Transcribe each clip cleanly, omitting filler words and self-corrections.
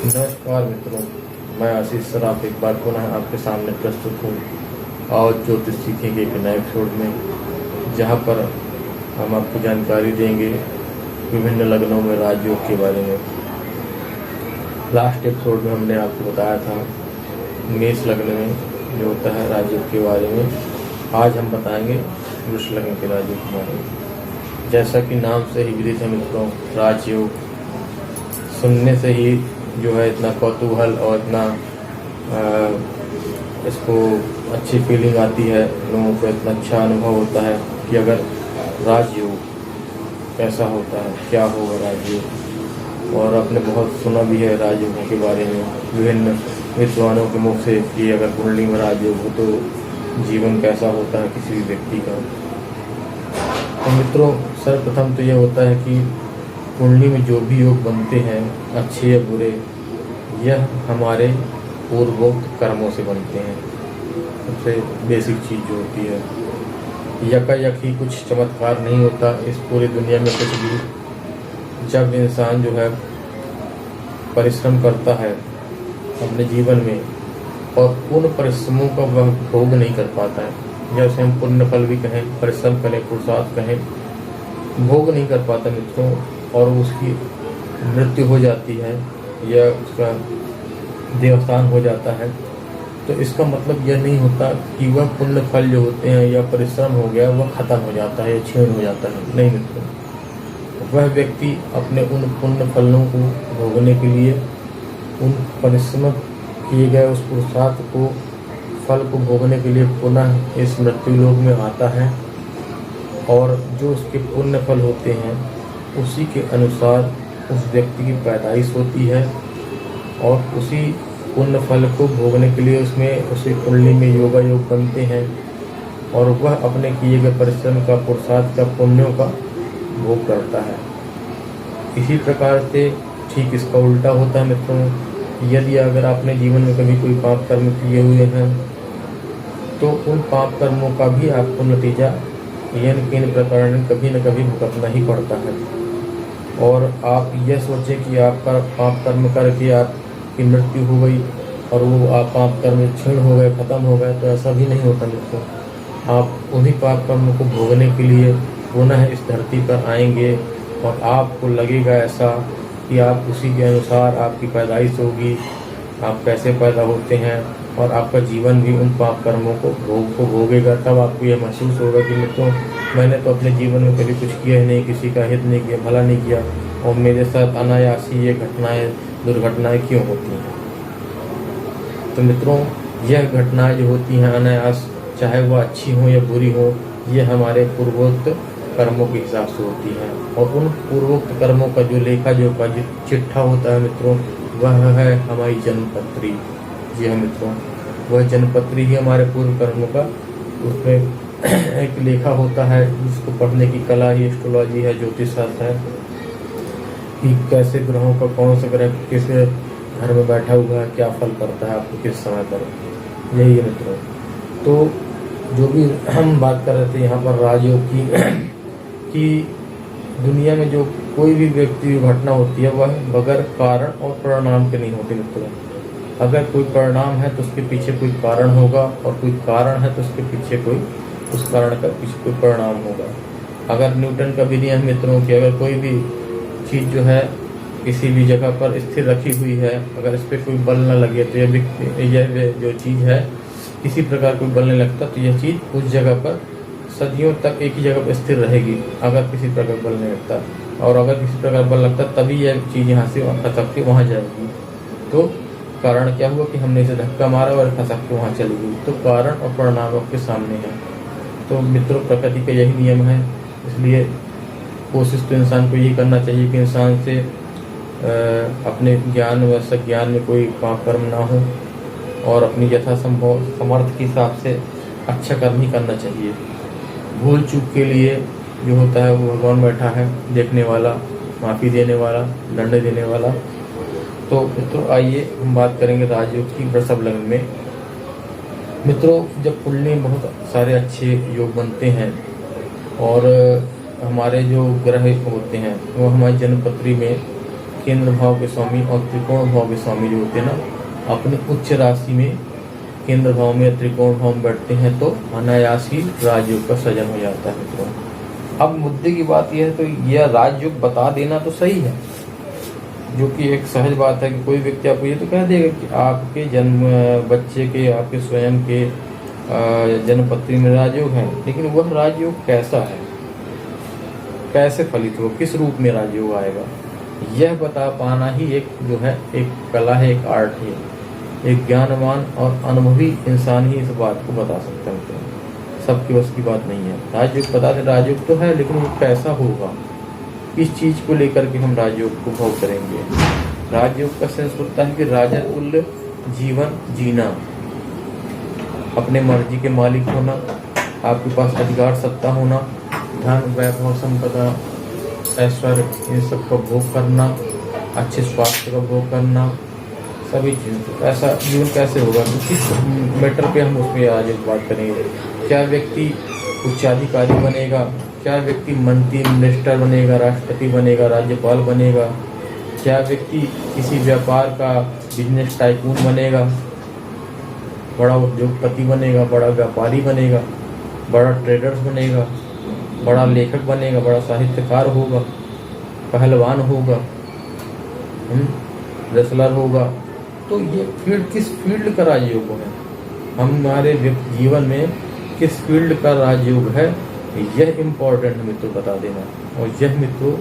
नमस्कार मित्रों, मैं आशीष सराफ एक बार पुनः आपके सामने प्रस्तुत हूँ और ज्योतिष सीखेंगे एक नए एपिसोड में, जहाँ पर हम आपको जानकारी देंगे विभिन्न लग्नों में राजयोग के बारे में। लास्ट एपिसोड में हमने आपको बताया था मेष लग्न में जो होता है राजयोग के बारे में। आज हम बताएंगे वृष लग्न के राजयोग के बारे में। जैसा कि नाम से ही विदित है मित्रों, राजयोग सुनने से ही जो है इतना कौतूहल और इतना इसको अच्छी फीलिंग आती है, लोगों को इतना अच्छा अनुभव होता है कि अगर राजयोग कैसा होता है, क्या होगा राजयोग। और आपने बहुत सुना भी है राजयोगों के बारे में विभिन्न विद्वानों के मुख से कि अगर कुंडली में राजयोग हो तो जीवन कैसा होता है किसी भी व्यक्ति का। तो मित्रों, सर्वप्रथम तो यह होता है कि कुंडली में जो भी योग बनते हैं, अच्छे या बुरे, यह हमारे पूर्वोक्त कर्मों से बनते हैं। सबसे बेसिक चीज़ जो होती है, यकायक ही कुछ चमत्कार नहीं होता इस पूरी दुनिया में कुछ भी। जब इंसान जो है परिश्रम करता है अपने जीवन में और उन परिश्रमों का वह भोग नहीं कर पाता है, जैसे हम पुण्य फल भी कहें, परिश्रम करें, पुरुषार्थ कहें, भोग नहीं कर पाता मित्रों, और उसकी मृत्यु हो जाती है या उसका देवस्थान हो जाता है, तो इसका मतलब यह नहीं होता कि वह पुण्य फल जो होते हैं या परिश्रम हो गया वह खत्म हो जाता है या क्षीण हो जाता है। नहीं मित्रों, वह व्यक्ति अपने उन पुण्य फलों को भोगने के लिए, उन परिश्रम किए गए उस पुरुषार्थ को, फल को भोगने के लिए पुनः इस मृत्यु लोक में आता है, और जो उसके पुण्य फल होते हैं उसी के अनुसार उस व्यक्ति की पैदाइश होती है, और उसी पुण्य फल को भोगने के लिए उसमें उसी कुंडली में योगा योग बनते हैं, और वह अपने किए गए परिश्रम का, पुरुषार्थ का, पुण्यों का भोग करता है। इसी प्रकार से ठीक इसका उल्टा होता है मित्रों। यदि अगर आपने जीवन में कभी कोई पाप कर्म किए हुए हैं तो उन पाप कर्मों का भी आपको नतीजा इन किन प्रकार कभी न कभी भुगतना ही पड़ता है। और आप यह सोचें कि आपका पाप कर्म करके आपकी मृत्यु हो गई और वो आप पाप कर्म क्षीण हो गए, खत्म हो गए, तो ऐसा भी नहीं होता मित्रों। आप उन्हीं पाप कर्मों को भोगने के लिए पुनः इस धरती पर आएंगे, और आपको लगेगा ऐसा कि आप उसी के अनुसार आपकी पैदाइश होगी, आप कैसे पैदा होते हैं, और आपका जीवन भी उन पाप कर्मों को भोगेगा। तब आपको यह महसूस होगा कि मित्रों, मैंने तो अपने जीवन में कभी कुछ किया ही नहीं, किसी का हित नहीं किया, भला नहीं किया, और मेरे साथ अनायासी ये घटनाएं, दुर्घटनाएं क्यों होती हैं। तो मित्रों, यह घटनाएं जो होती हैं अनायास, चाहे वह अच्छी हो या बुरी हो, ये हमारे पूर्वोक्त कर्मों के हिसाब से होती हैं। और उन पूर्वोक्त कर्मों का जो लेखा जो चिट्ठा होता है मित्रों, वह है हमारी जन्मपत्री। जी हाँ मित्रों, वह जन्मपत्री ही हमारे पूर्व कर्मों का, उसमें एक लेखा होता है जिसको पढ़ने की कला ही एस्ट्रोलॉजी है, ज्योतिष शास्त्र है, कि कैसे ग्रहों का कौन सा ग्रह किस घर में बैठा हुआ है, क्या फल करता है आपको किस समय पर। यही है मित्रों। तो जो भी हम बात कर रहे थे यहाँ पर राजयोग की कि दुनिया में जो कोई भी व्यक्ति घटना होती है वह बगैर कारण और परिणाम के नहीं होती मित्रों। अगर कोई परिणाम है तो उसके पीछे कोई कारण होगा, और कोई कारण है तो उसके पीछे कोई, उस कारण का पीछे कोई परिणाम होगा। अगर न्यूटन का भी नियम मित्रों कि अगर कोई भी चीज़ जो है किसी भी जगह पर स्थिर रखी हुई है, अगर इस पर कोई बल न लगे तो यह जो चीज़ है किसी प्रकार कोई बल नहीं लगता, तो यह चीज़ उस जगह पर सदियों तक एक ही जगह पर स्थिर रहेगी अगर किसी प्रकार बल नहीं लगता। और अगर किसी प्रकार बल लगता तभी यह चीज़ यहाँ से खसक के वहाँ जाएगी। तो कारण क्या हुआ कि हमने इसे धक्का मारा और खसक के वहाँ चली गई। तो कारण और परिणाम आपके सामने है। तो मित्रों, प्रकृति का यही नियम है। इसलिए कोशिश तो इंसान को यही करना चाहिए कि इंसान से अपने ज्ञान व सज्ञान में कोई पाप कर्म ना हो, और अपनी यथासंभव समर्थ के हिसाब से अच्छा कर्म ही करना चाहिए। भूल चूक के लिए जो होता है वो भगवान बैठा है, देखने वाला, माफ़ी देने वाला, दंड देने वाला। तो मित्रों, आइए हम बात करेंगे राजयोग की वृषभ लग्न में। मित्रों, जब कुंडली में बहुत सारे अच्छे योग बनते हैं और हमारे जो ग्रह होते हैं वो हमारी जन्मपत्री में केंद्र भाव के स्वामी और त्रिकोण भाव के स्वामी जो होते हैं ना, अपनी उच्च राशि में केंद्र भाव में या त्रिकोण भाव में बैठते हैं तो अनायास ही राजयोग का सृजन हो जाता है मित्रों। अब मुद्दे की बात यह है, तो यह राजयोग बता देना तो सही है, जो कि एक सहज बात है कि कोई व्यक्ति आपको ये तो कह देगा कि आपके जन्म बच्चे के, आपके स्वयं के जन्म पत्री में राजयोग है, लेकिन वह राजयोग कैसा है, कैसे फलित हो, किस रूप में राजयोग आएगा, यह बता पाना ही एक जो है एक कला है, एक आर्ट है। एक ज्ञानवान और अनुभवी इंसान ही इस बात को बता सकते हैं, सबकी बस की बात नहीं है। राजयोग बता दे, राजयोग तो है, लेकिन वो कैसा होगा, किस चीज को लेकर के हम राजयोग को भोग करेंगे। राजयोग का सेंस होता है कि राजा तुल्य जीवन जीना, अपने मर्जी के मालिक होना, आपके पास अधिकार सत्ता होना, धन वैभव संपदा ऐश्वर्य इन सब का भोग करना, अच्छे स्वास्थ्य का भोग करना, सभी चीज। ऐसा जीवन कैसे होगा, किस मैटर पे हम उसमें आज एक बात करेंगे। क्या व्यक्ति उच्चाधिकारी बनेगा, क्या व्यक्ति मंत्री मिनिस्टर बनेगा, राष्ट्रपति बनेगा, राज्यपाल बनेगा, क्या व्यक्ति किसी व्यापार का बिजनेस टाइकून बनेगा, बड़ा उद्योगपति बनेगा, बड़ा व्यापारी बनेगा, बड़ा ट्रेडर्स बनेगा, बड़ा लेखक बनेगा, बड़ा साहित्यकार होगा, पहलवान होगा, रेसलर होगा। तो ये फील्ड किस फील्ड का राजयोग है, हमारे जीवन में किस फील्ड का राजयोग है, यह इम्पोर्टेंट मित्रों बता देना। और यह मित्रों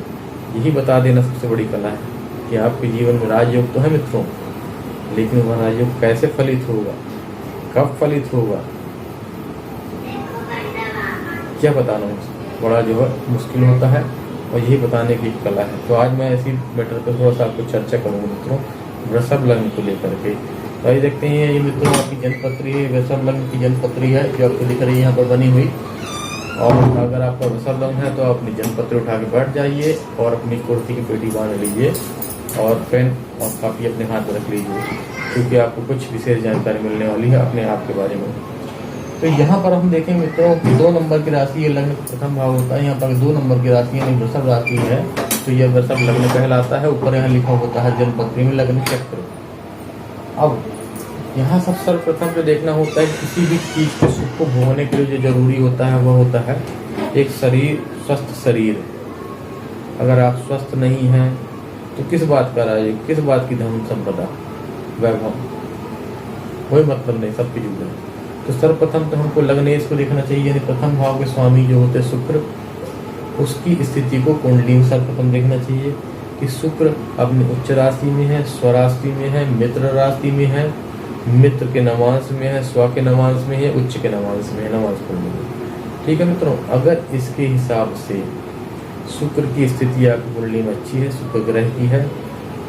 यही बता देना सबसे बड़ी कला है कि आपके जीवन में राजयोग तो है मित्रों, लेकिन वह राजयोग कैसे फलित होगा, कब फलित होगा, क्या बताना बड़ा जो है मुश्किल होता है, और यही बताने की कला है। तो आज मैं इसी मैटर पर थोड़ा सा आपको चर्चा करूँगा मित्रों, वृषभ लग्न को लेकर के। तो ये देखते हैं ये मित्रों आपकी जन्मपत्री है, वृषभ लग्न की जन्मपत्री है जो आपको दिख रही है यहाँ पर बनी हुई। और अगर आपका वृषभ लग्न है तो अपनी जन्मपत्री उठा के बैठ जाइए और अपनी कुर्ती की पेटी बांध लीजिए और पेन और कापी अपने हाथ में रख लीजिए, क्योंकि आपको कुछ विशेष जानकारी मिलने वाली है अपने आप के बारे में। तो यहाँ पर हम देखें मित्रों कि 2 नंबर की राशि ये लग्न प्रथम भाव होता है। यहाँ पर 2 नंबर की राशि यानी वृषभ राशि है, तो यह वृषभ लग्न कहलाता है। ऊपर यहाँ लिखा होता है जन्मपत्री में लग्न चक्र। अब यहाँ सब सर्वप्रथम जो देखना होता है किसी भी चीज के सुख को भोगने के लिए जो जरूरी होता है वह होता है एक शरीर, स्वस्थ शरीर। अगर आप स्वस्थ नहीं हैं तो किस बात का राज, किस बात की धन संपदा वैभव, कोई मतलब नहीं, सब कुछ है। तो सर्वप्रथम तो हमको लग्नेश को देखना चाहिए, यानी प्रथम भाव के स्वामी जो होते शुक्र, उसकी स्थिति को कुंडली में सर्वप्रथम देखना चाहिए कि शुक्र अपनी उच्च राशि में है, स्वराशि में है, मित्र राशि में है, मित्र के नवांश में है, स्व के नवांश में है, उच्च के नवांश में है, नवांश कुंडली में। ठीक है मित्रों, अगर इसके हिसाब से शुक्र की स्थिति आपकी कुंडली में अच्छी है, शुक्र ग्रह की है,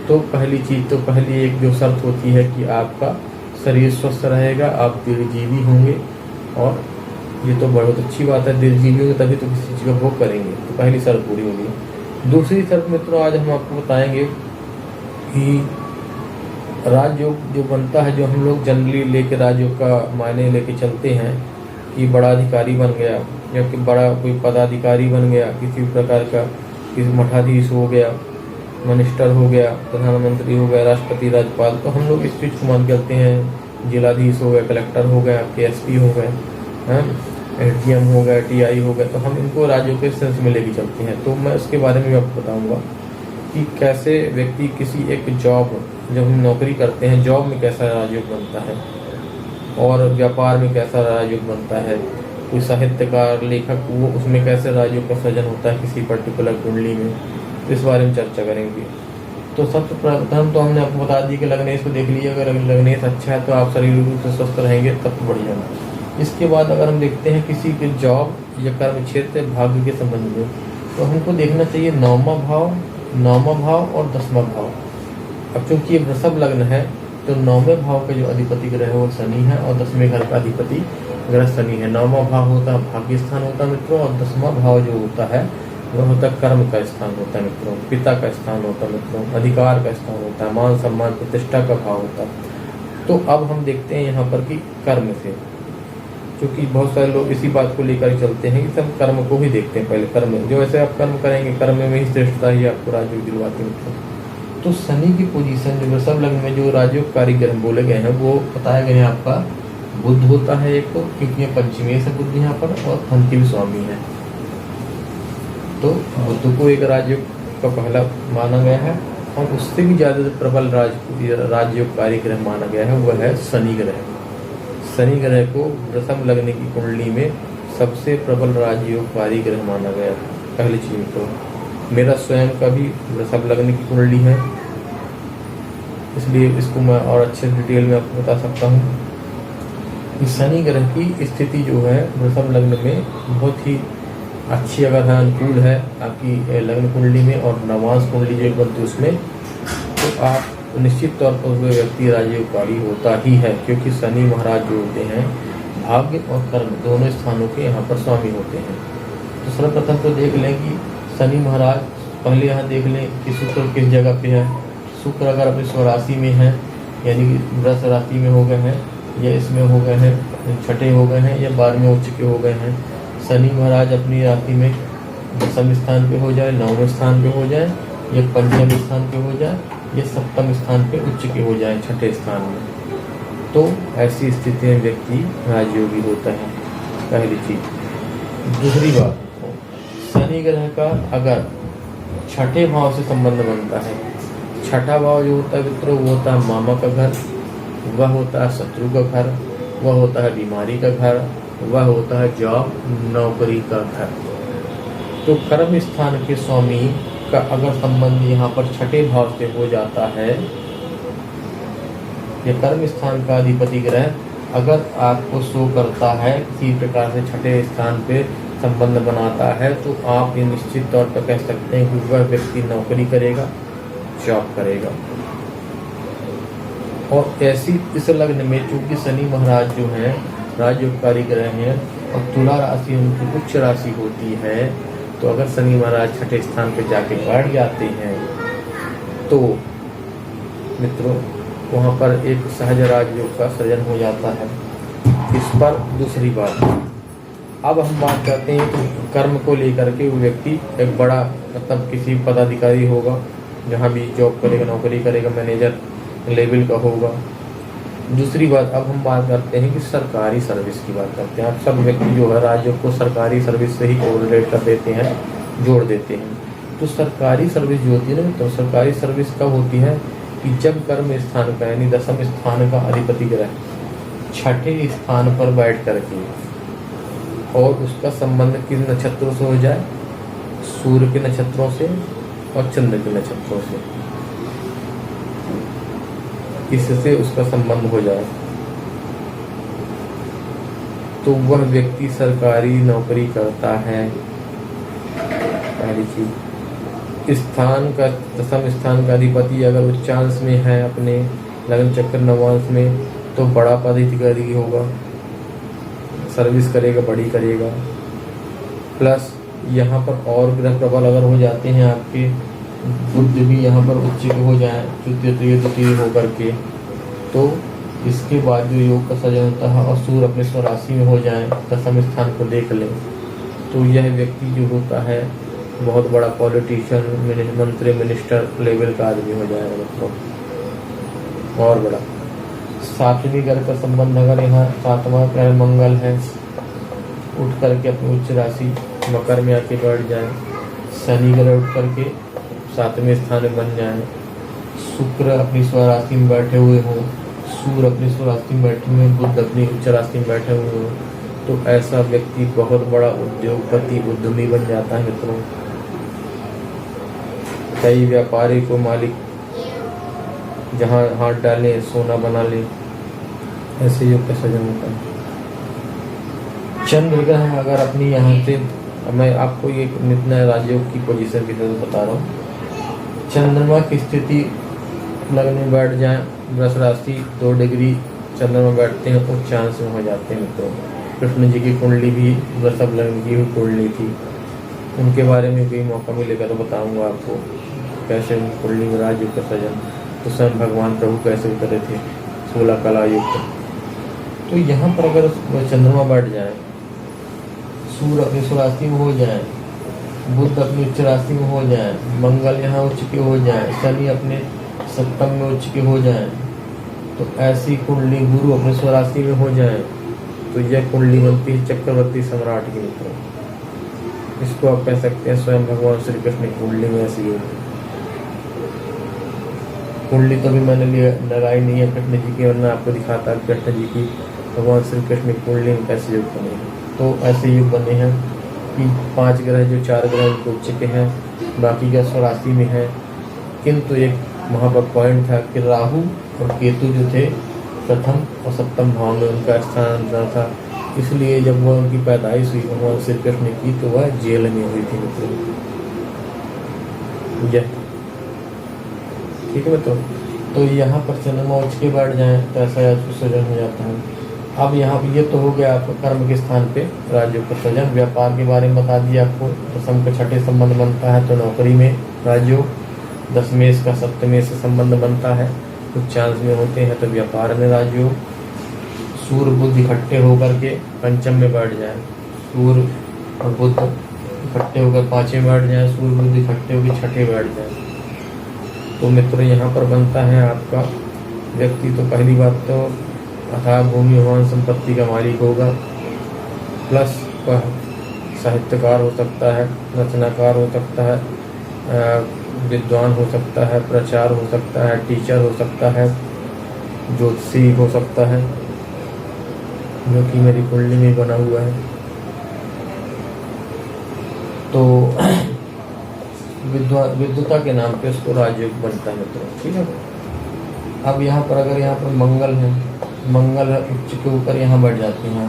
तो पहली एक जो शर्त होती है कि आपका शरीर स्वस्थ रहेगा, आप दीर्घजीवी होंगे। और ये तो बहुत अच्छी बात है, दीर्घजीवी होंगे तभी तो किसी चीज़ का भोग करेंगे, तो पहली शर्त पूरी होगी। दूसरी शर्त मित्रों आज हम आपको बताएंगे कि राजयोग जो बनता है, जो हम लोग जनरली लेके राजयोग का मायने लेके चलते हैं कि बड़ा अधिकारी बन गया या कि बड़ा कोई पदाधिकारी बन गया, किसी प्रकार का, किसी मठाधीश हो गया, मिनिस्टर हो गया, प्रधानमंत्री हो गया, राष्ट्रपति, राज्यपाल, तो हम लोग इस चीज़ को मान करते हैं। जिलाधीश हो गया, कलेक्टर हो गया, KSP हो गए, SDM हो गया, TI हो गया, तो हम इनको राज्यों के सेंस में लेके चलते हैं। तो मैं उसके बारे में भी आपको बताऊंगा कि कैसे व्यक्ति किसी एक जॉब, जब हम नौकरी करते हैं, जॉब में कैसा राजयोग बनता है और व्यापार में कैसा राजयोग बनता है, कोई साहित्यकार, लेखक, वो उसमें कैसे राजयोग का सृजन होता है किसी पर्टिकुलर कुंडली में, इस बारे में चर्चा करेंगे। तो सबसे प्रथम तो हमने आपको बता दी कि लग्नेश को देख लीजिए, अगर लग्नेश अच्छा है तो आप शारीरिक रूप से स्वस्थ रहेंगे, तब तो बढ़िया है। इसके बाद अगर हम देखते हैं किसी के जॉब या कर्म क्षेत्र भाग्य के संबंध में, तो हमको देखना चाहिए 9वां भाव और 10वां भाव। अब चूंकि ये वृषभ लग्न है तो 9वें भाव का जो अधिपति ग्रह है वो शनि है और 10वें घर का अधिपति ग्रह शनि है। 9वां भाव होता है भाग्य स्थान होता है मित्रों, और 10वां भाव जो होता है वह होता है कर्म का स्थान होता है मित्रों, पिता का स्थान होता है मित्रों, अधिकार का स्थान होता है, मान सम्मान प्रतिष्ठा का भाव होता है। तो अब हम देखते हैं यहाँ पर कि कर्म से, क्योंकि बहुत सारे लोग इसी बात को लेकर चलते हैं कि सब कर्म को ही देखते हैं, पहले कर्म, जो ऐसे आप कर्म करेंगे कर्म में ही श्रेष्ठता ही आपको राजयोग दिलवाती है मित्रों। तो शनि की पोजीशन जो वृषभ लग्न में जो राजयोगकारी ग्रह बोले गए हैं वो बताया गया है आपका बुध होता है एक, तो क्योंकि ये पंचमी से बुध यहाँ पर और धन के भी स्वामी है, तो बुध को एक राजयोग का पहला माना गया है। और उससे भी ज्यादा प्रबल राजयोगकारी ग्रह माना गया है वह है शनि ग्रह। शनि ग्रह को वृषभ लग्न की कुंडली में सबसे प्रबल राजयोगकारी ग्रह माना गया है। पहली चीज तो मेरा स्वयं का भी वृषभ लग्न की कुंडली है, इसलिए इसको मैं और अच्छे डिटेल में आपको बता सकता हूँ कि शनि ग्रह की स्थिति जो है वृषभ लग्न में बहुत ही अच्छी अगर है, अनुकूल है आपकी लग्न कुंडली में और नवांश कुंडली जो बनती है उसमें, तो आप निश्चित तौर पर वह व्यक्ति राजयोगकारी होता ही है, क्योंकि शनि महाराज जो होते हैं भाग्य और कर्म दोनों स्थानों के यहाँ पर स्वामी होते हैं। तो सर्वप्रथम तो देख लें कि शनि महाराज, पहले यहाँ देख लें कि शुक्र किस जगह पे है। शुक्र अगर अपनी स्वराशि में है यानी कि वृष राशि में हो गए हैं या इसमें हो गए हैं, छठे हो गए हैं या 12वें उच्च के हो गए हैं। शनि महाराज अपनी राशि में 10वें स्थान पे हो जाए, 9वें स्थान पे हो जाए या 5वें स्थान पे हो जाए या 7वें स्थान पे उच्च के हो जाए, छठे स्थान में, तो ऐसी स्थिति में व्यक्ति राजयोगी होता है, पहली चीज। दूसरी बात, शनि ग्रह का अगर छठे भाव से संबंध बनता है, छठा भाव जो होता है मित्रों वो होता है मामा का घर, वह होता है शत्रु का घर, वह होता है बीमारी का घर, वह होता है जॉब नौकरी का घर। तो कर्म स्थान के स्वामी का अगर संबंध यहाँ पर छठे भाव से हो जाता है, यह कर्म स्थान का अधिपति ग्रह अगर आपको शो करता है किसी प्रकार से छठे स्थान पे संबंध बनाता है, तो आप ये निश्चित तौर पर कह सकते हैं कि वह व्यक्ति नौकरी करेगा, जॉब करेगा। और ऐसी इस लग्न में चूंकि शनि महाराज जो है राजयोगकारी ग्रह हैं और तुला राशि उनकी उच्च राशि होती है, तो अगर शनि महाराज छठे स्थान पर जाके बैठ जाते हैं तो मित्रों वहाँ पर एक सहज राजयोग का सृजन हो जाता है। इस पर दूसरी बात, अब हम बात करते हैं कि कर्म को लेकर के वो व्यक्ति एक बड़ा मतलब किसी पदाधिकारी होगा, जहाँ भी जॉब करेगा, नौकरी करेगा, मैनेजर लेवल का होगा। दूसरी बात, अब हम बात करते हैं कि सरकारी सर्विस की बात करते हैं। आप सब व्यक्ति जो है राजयोग को सरकारी सर्विस से ही कोरिलेट कर देते हैं, जोड़ देते हैं। तो सरकारी सर्विस जो होती है ना, तो सरकारी सर्विस कब होती है कि जब कर्म स्थान का यानी 10वें स्थान का अधिपति ग्रह छठे स्थान पर बैठ करके और उसका संबंध किन नक्षत्रों से हो जाए, सूर्य के नक्षत्रों से और चंद्र के नक्षत्रों से, इससे उसका संबंध हो जाए, तो वह व्यक्ति सरकारी नौकरी करता है। पहली चीज, स्थान का 10वें स्थान का अधिपति अगर उच्चांश में है अपने लग्न चक्र नवांश में, तो बड़ा पदाधिकारी होगा, सर्विस करेगा, बड़ी करेगा। प्लस यहाँ पर और ग्रह प्रबल अगर हो जाते हैं आपके, बुध भी यहाँ पर उच्च हो जाए तृतीय होकर के, तो इसके बाद जो योग का सृजन होता है और सूर्य अपने स्वराशि में हो जाए, 10वें स्थान को देख लें, तो यह व्यक्ति जो होता है बहुत बड़ा पॉलिटिशियन, मंत्री, मिनिस्टर लेवल का आदमी हो जाएगा मतलब, और बड़ा। 7वीं घर का संबंध अगर यहाँ 7वां ग्रह मंगल है, उठ करके अपनी उच्च राशि मकर में आके बैठ जाए, शनि ग्रह उठ करके 7वें स्थान में बन जाए, शुक्र अपनी स्वराशि में बैठे हुए हो, सूर्य अपनी स्वराशि में बैठे हुए, बुध अपनी उच्च राशि में बैठे हुए हो, तो ऐसा व्यक्ति बहुत बड़ा उद्योगपति, उद्यमी बन जाता है मित्रों। कई व्यापारी को मालिक जहाँ हाथ डाले सोना बना ले, ऐसे योग का सृजन होता है। चंद्र ग्रह अगर अपनी यहाँ से, मैं आपको ये नित्य राजयोग की पोजीशन की तरह बता रहा हूँ, चंद्रमा की स्थिति लग्न में बैठ जाए, वृष राशि 2 डिग्री चंद्रमा बैठते हैं, उच्चांश में हो जाते हैं मित्रों। कृष्ण जी की कुंडली भी वृषभ लग्न की हुई कुंडली थी, उनके बारे में भी मौका मिलेगा तो बताऊंगा आपको कैसे उनकी कुंडली में राजयोग का सृजन, तो स्वयं भगवान प्रभु कैसे उतरे थे 16 कला युक्त। तो यहाँ पर अगर चंद्रमा बैठ जाए, सूर्य अपनी स्वराशि में हो जाए, बुध अपनी उच्च राशि में हो जाए, मंगल यहाँ उच्च के हो जाए, शनि अपने सप्तम में उच्च के हो जाए, तो ऐसी कुंडली गुरु अपने स्वराशि में हो जाए, तो यह कुंडली बनती है चक्रवर्ती सम्राट की मित्रों। इसको आप कह सकते हैं स्वयं भगवान श्री कृष्ण की कुंडली में ऐसी होगी। कुंडली तो भी मैंने लगाई नहीं है कृष्ण जी की, वरना आपको दिखाता कृष्ण जी की भगवान श्री कृष्ण की कुंडली में कैसे योग बने हैं। तो ऐसे योग बने हैं कि 5 ग्रह जो 4 ग्रह उनको उच्च के हैं, बाकी का स्वराशि में है। किंतु एक वहाँ पर पॉइंट था कि राहु और केतु जो थे प्रथम और सप्तम भाव में उनका स्थान था, इसलिए जब वह उनकी पैदाइश हुई भगवान श्री कृष्ण की तो वह जेल में हुई थी मित्रों। यह ठीक है मित्रों। तो यहाँ पर चंद्रमा उच्च के बैठ जाए तो ऐसा सृजन हो जाता है। अब यहाँ ये तो हो गया आपको कर्म के स्थान पे राजयोग का सृजन। व्यापार के बारे में बता दिया आपको, दशम का छठे संबंध बनता है तो नौकरी में राजयोग, दशमेश का सप्तमेश से संबंध बनता है, कुछ चांस में होते हैं तो व्यापार में राजयोग। सूर्य बुध इकट्ठे होकर के पंचम में बैठ जाए, सूर्य और बुध इकट्ठे होकर 5वें में बैठ जाए, सूर्य बुध इकट्ठे होकर 6ठे बैठ जाए, तो मित्र यहाँ पर बनता है आपका व्यक्ति तो पहली बात तो अथाह भूमि भवन संपत्ति का मालिक होगा, प्लस वह साहित्यकार हो सकता है, रचनाकार हो सकता है, विद्वान हो सकता है, प्रचार हो सकता है, टीचर हो सकता है, ज्योतिषी हो सकता है, जो कि मेरी कुंडली में बना हुआ है। तो विद्वता के नाम पे उसको राजयोग बनता है मित्रों, ठीक है। अब यहाँ पर अगर यहाँ पर मंगल है, मंगल उच्च के ऊपर यहाँ बढ़ जाते हैं,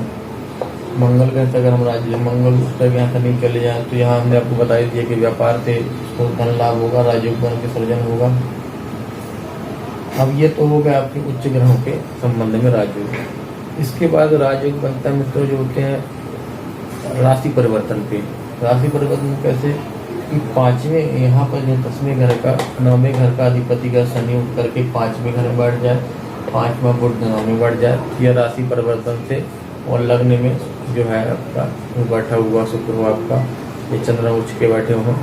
मंगल के अगर हम राज्य मंगल उच्च तक यहाँ से नहीं चले जाए तो यहाँ हमने आपको बता दिया कि व्यापार से उसको धन लाभ होगा, राजयोग बन के सृजन होगा। अब ये तो हो गया आपके उच्च ग्रहों के संबंध में राजयोग। इसके बाद राजयोग बनता है मित्रों जो होते हैं राशि परिवर्तन पे। राशि परिवर्तन कैसे कि 5वें यहाँ पर जो 10वें घर का 9वें घर का अधिपति का शनि उठ करके 5वें घर में बैठ जाए, 5वां बुध 9 में बैठ जाए, यह राशि परिवर्तन से। और लग्न में जो है आपका बैठा हुआ शुक्र हुआ आपका, ये चंद्रमा उच्च के बैठे हुए हैं,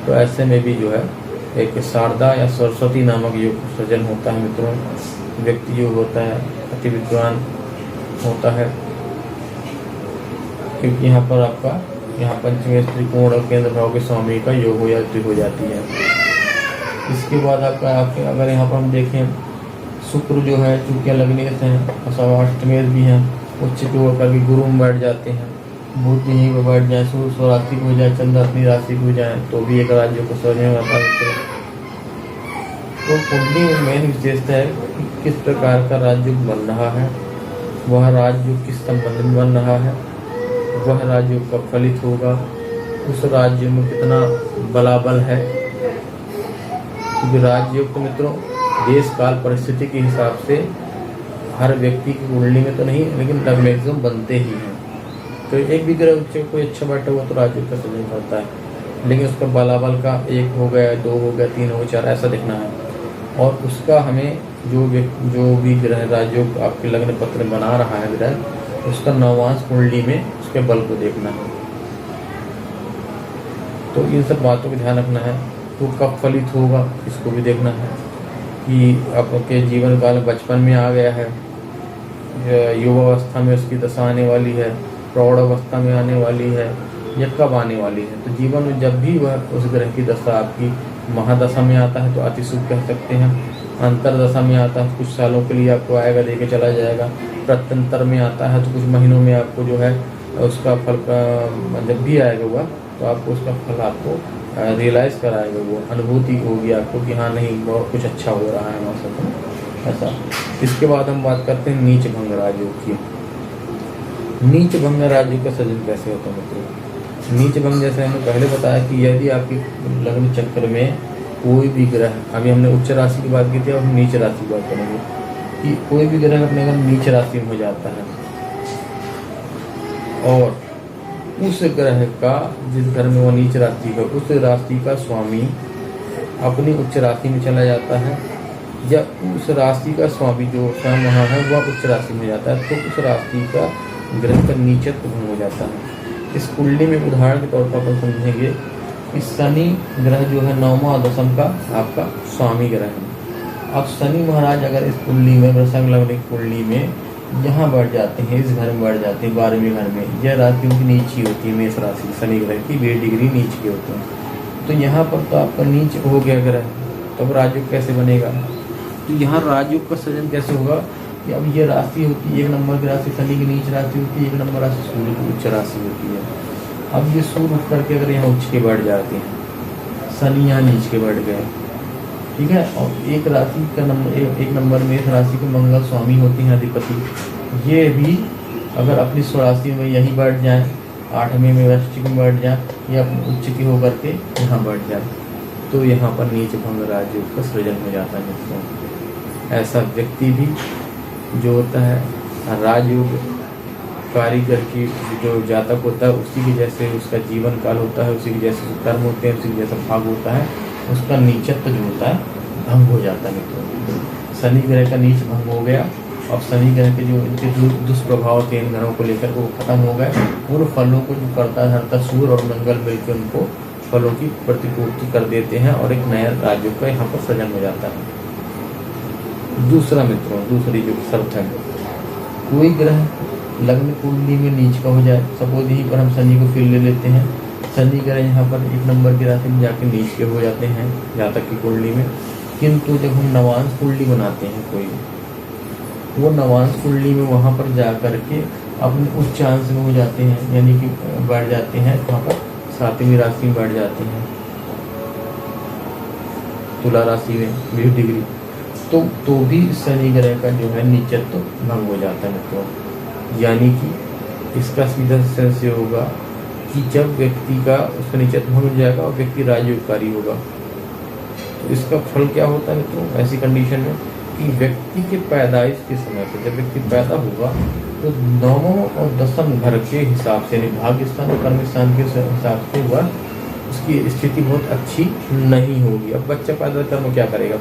तो ऐसे में भी जो है एक शारदा या सरस्वती नामक योग सृजन होता है मित्रों। व्यक्ति जो होता है अति विद्वान होता है, क्योंकि यहाँ पर आपका यहाँ पंचमी त्रिकोण और केंद्र भाव के स्वामी का योग हो जाती है। इसके बाद आपका आपके अगर यहाँ पर हम देखें शुक्र जो है चूंकि लग्नेश हैं और अष्टमेश भी हैं, उच्च के होकर भी गुरु में बैठ जाते हैं, बुध यहीं पर बैठ जाए, सूर्य स्वराशि को हो जाए, चंद्र अपनी राशि को हो जाए, तो भी एक राज्य को सृजन होता है। तो कुंडली में मेन विशेषता है कि किस प्रकार का राजयोग बन रहा है, वह राजयोग किस संबंध में बन रहा है, वह राजयोग कब फलित होगा, उस राज्य में कितना बलाबल है। क्योंकि राजयोग तो मित्रों देश काल परिस्थिति के हिसाब से हर व्यक्ति की कुंडली में तो नहीं, लेकिन मैक्सिमम बनते ही हैं। तो एक भी ग्रह उच्च कोई अच्छा बैठा हुआ तो राजयोग का सृजन करता है, लेकिन उसका बलाबल का 1 हो गया, 2 हो गया, 3 हो गया, 4 ऐसा देखना है। और उसका हमें जो भी ग्रह राजयोग आपके लग्न पत्र बना रहा है ग्रह, उसका नवांश कुंडली में उसके बल को देखना है। तो इन सब बातों को ध्यान रखना है। तो कब फलित होगा इसको भी देखना है कि आपके जीवन काल बचपन में आ गया है, युवावस्था में उसकी दशा आने वाली है, प्रौढ़ अवस्था में आने वाली है, या कब आने वाली है। तो जीवन में जब भी वह उस ग्रह की दशा आपकी महादशा में आता है तो अति शुभ कह सकते हैं, अंतरदशा में आता है कुछ सालों के लिए आपको आएगा, देके चला जाएगा, प्रत्यंतर में आता है तो कुछ महीनों में आपको जो है उसका फल का जब भी आएगा हुआ तो आपको उसका फल आपको रियलाइज़ कराएगा, वो अनुभूति होगी आपको कि हाँ नहीं बहुत कुछ अच्छा हो रहा है हमारे साथ ऐसा। इसके बाद हम बात करते हैं नीच भंग राजयोग की। नीच भंग राजयोग का सृजन कैसे होता है मित्रों। नीच भंग जैसे हमने पहले बताया कि यदि आपकी लग्न चक्र में कोई भी ग्रह, अभी हमने उच्च राशि की बात की थी, अब नीच राशि की बात करेंगे कि कोई भी ग्रह अपने घर नीच राशि में हो जाता है और उस ग्रह का जिस घर में वो नीच राशि है उस राशि का स्वामी अपनी उच्च राशि में चला जाता है, या उस राशि का स्वामी जो स्वयं वहाँ है वह उच्च राशि में जाता है, तो उस राशि का ग्रह का नीचत्व भंग हो जाता है। इस कुंडली में उदाहरण के तौर पर अपन समझेंगे कि शनि ग्रह जो है 9वां और 10वां का आपका स्वामी ग्रह है। अब शनि महाराज अगर इस कुंडली में, वृषभ लग्न की कुंडली में यहाँ बैठ जाते हैं, इस घर में बैठ जाते हैं, 12वें घर में, यह राशि उनकी नीची होती है, मेष राशि शनि ग्रह की 20 डिग्री नीच की होती है। तो यहाँ पर तो आपका नीच हो गया ग्रह, तो अब राजयोग कैसे बनेगा? तो यहाँ राजयोग का सृजन कैसे होगा कि अब ये राशि होती है 1 नंबर की राशि शनि की नीच राशि होती है, 1 नंबर राशि सूर्य की उच्च राशि होती है। अब ये सूर्य उठ करके अगर यहाँ उच्च के बैठ जाते हैं, शनि यहाँ नीच के बैठ गए, ठीक है। और एक राशि का नंबर, एक नंबर में इस राशि के मंगल स्वामी होते हैं अधिपति, ये भी अगर अपनी स्वराशि में यहीं बैठ जाए, 8वें में वृश्चिक में बैठ जाए, या अपने उच्च की होकर के यहाँ बैठ जाए, तो यहाँ पर नीच भंग राजयोग का सृजन हो जाता है मित्रों। ऐसा व्यक्ति भी जो होता है राजयोग कारीगर की जो जातक होता है, उसी के जैसे उसका जीवन काल होता है, उसी के जैसे कर्म होते हैं, उसी के जैसा भाग होता है, उसका नीचत्व जो होता है भंग हो जाता है मित्रों। शनि ग्रह का नीच भंग हो गया। अब शनि ग्रह के जो इनके दुष्प्रभाव थे इन ग्रहों को लेकर वो खत्म हो गए। पूर्व फलों को जो करता धरता सूर्य और मंगल मिलकर उनको फलों की प्रतिपूर्ति कर देते हैं और एक नया राजयोग का यहाँ पर सृजन हो जाता है। दूसरा मित्रों, दूसरी जो शर्त है, कोई ग्रह लग्न कुंडली में नीच का हो जाए। सपोज यहीं पर हम शनि को फिर ले लेते हैं, शनि ग्रह यहाँ पर 1 नंबर की राशि में जाके नीच के हो जाते हैं जातक की कुंडली में। किंतु जब हम नवांश कुंडली बनाते हैं कोई, वो नवांश कुंडली में वहाँ पर जा करके अपने उच्च अंश में हो जाते हैं, यानी कि बैठ जाते हैं वहाँ पर 7वीं राशि में बैठ जाते हैं, तुला राशि में 20 डिग्री, तो भी शनि ग्रह का जो है नीचत्व भंग हो जाता है मित्रों। यानी कि इसका सीधा सेंस ये होगा कि जब व्यक्ति का उसका नीचत्व भंग हो जाएगा और व्यक्ति राजयोगकारी होगा, तो इसका फल क्या होता है मित्रों ऐसी कंडीशन में कि व्यक्ति के पैदाइश के समय से, जब व्यक्ति पैदा होगा तो 9वां और 10वां घर के हिसाब से, यानी भाग्य स्थान और कर्म स्थान के हिसाब से वह उसकी स्थिति बहुत अच्छी नहीं होगी। अब बच्चा पैदा कर्म क्या करेगा,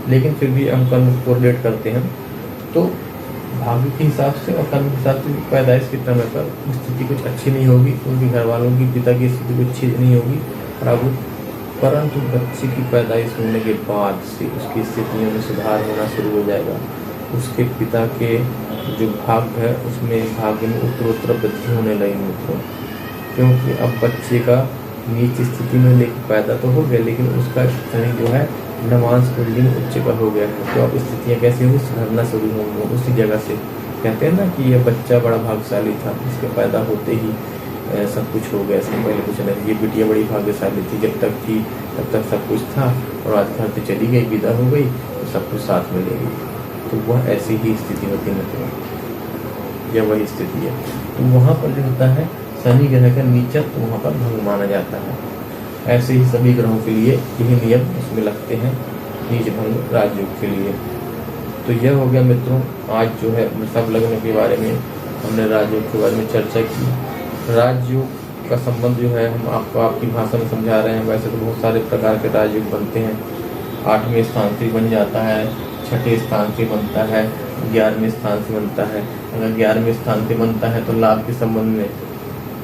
लेकिन फिर भी हम कर्म को रिलेट करते हैं, तो भाग्य के हिसाब से और कर्म के हिसाब से पैदाइश के समय पर स्थिति कुछ अच्छी नहीं होगी, उनके घर वालों की, पिता की स्थिति कुछ अच्छी नहीं होगी, परंतु बच्चे की पैदाइश होने के बाद से उसकी स्थितियों में सुधार होना शुरू हो जाएगा। उसके पिता के जो भाग्य है उसमें भाग्य में उत्तरोत्तर वृद्धि होने लगी मित्रों, क्योंकि अब बच्चे का नीच स्थिति में लेकर पैदा तो हो गया, लेकिन उसका शनि जो है नवांश कुंडली में उच्च का हो गया है, तो अब स्थितियाँ कैसे होंगी, सुधरना शुरू होंगी उसी जगह से। कहते हैं ना कि यह बच्चा बड़ा भाग्यशाली था, इसके पैदा होते ही सब कुछ हो गया, इसके पहले कुछ नहीं। ये बिटिया बड़ी भाग्यशाली थी, जब तक थी तब तक सब कुछ था, और आज घर से चली गई, विदा हो गई, तो सब कुछ साथ में ले गई। तो वह ऐसी ही स्थिति होती है, यह वही स्थिति है। तो वहाँ पर जो होता है शनि ग्रह का नीचत्व तो वहाँ पर भंग माना जाता है। ऐसे ही सभी ग्रहों के लिए यही नियम उसमें लगते हैं, नीच भंग राजयोग के लिए। तो यह हो गया मित्रों आज जो है वृषभ लग्न के बारे में हमने राजयोग के बारे में चर्चा की। राजयोग का संबंध जो है हम आपको आपकी भाषा में समझा रहे हैं। वैसे तो बहुत सारे प्रकार के राजयोग बनते हैं। 8वें स्थान से बन जाता है, 6ठे स्थान से बनता है, 11वें स्थान से बनता है। अगर 11वें स्थान से बनता है तो लाभ के संबंध में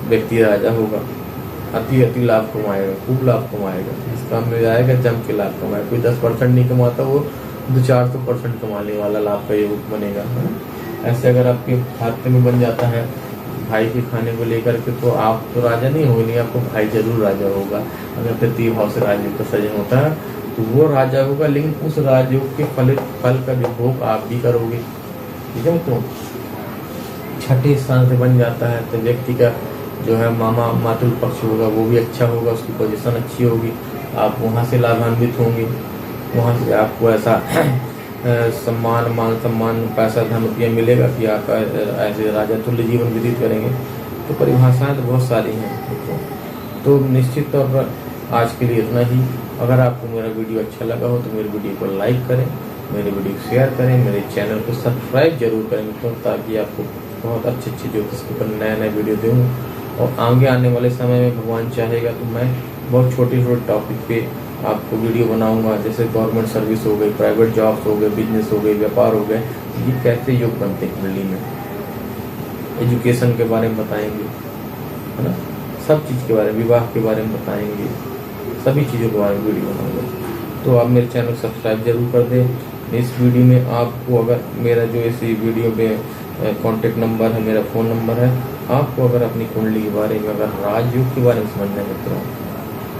व्यक्ति राजा होगा, अति लाभ कमाएगा, खूब लाभ कमाएगा, जिस काम में जाएगा जम के लाभ कमाएगा। कोई 10% नहीं कमाता, वो 200-400% कमाने वाला लाभ का योग बनेगा। ऐसे अगर आपके खाते में बन जाता है भाई के खाने को लेकर के, तो आप तो राजा नहीं होंगे, नहीं आपको भाई जरूर राजा होगा। अगर तृतीय भाव से राजयोग का सृजन होता है तो वो राजा होगा, लेकिन उस राजयोग के फल का जो भोग आप भी करोगे। ठीक है मित्रों, 6ठे स्थान से बन जाता है तो व्यक्ति का जो है मामा मातृ पक्ष होगा वो भी अच्छा होगा, उसकी पोजीशन अच्छी होगी, आप वहाँ से लाभान्वित होंगे, वहाँ से आपको ऐसा सम्मान, मान सम्मान, पैसा, धन रुपया मिलेगा कि आप ऐसे राजा तुल्य जीवन व्यतीत करेंगे। तो परिभाषाएं तो बहुत सारी हैं। तो निश्चित तौर पर आज के लिए इतना ही। अगर आपको मेरा वीडियो अच्छा लगा हो तो मेरे वीडियो को लाइक करें, मेरे वीडियो को शेयर करें, मेरे चैनल को सब्सक्राइब जरूर करें मित्रों, ताकि आपको बहुत अच्छे ज्योतिष के ऊपर नए वीडियो दूँ। और आगे आने वाले समय में भगवान चाहेगा तो मैं बहुत छोटे टॉपिक पे आपको वीडियो बनाऊंगा, जैसे गवर्नमेंट सर्विस हो गई, प्राइवेट जॉब्स हो गए, बिजनेस हो गए, व्यापार हो गए, ये कैसे योग बनते हैं कुंडली में, एजुकेशन के बारे में बताएंगे, है ना, सब चीज़ के बारे में, विवाह के बारे में बताएंगे, सभी चीज़ों के बारे में वीडियो बनाऊंगा। तो आप मेरे चैनल को सब्सक्राइब जरूर कर दें। इस वीडियो में आपको अगर मेरा जो इसी वीडियो पे कॉन्टेक्ट नंबर है, मेरा फ़ोन नंबर है, आपको अगर अपनी कुंडली के बारे में, अगर राजयोग के बारे में समझना है मित्रों,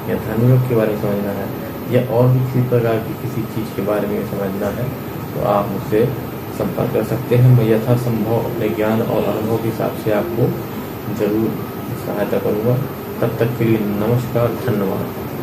या धनयोग के बारे में समझना है, या और भी किसी प्रकार की किसी चीज़ के बारे में समझना है, तो आप मुझसे संपर्क कर सकते हैं। मैं यथासंभव अपने ज्ञान और अनुभव के हिसाब से आपको जरूर सहायता करूँगा। तब तक के लिए नमस्कार, धन्यवाद।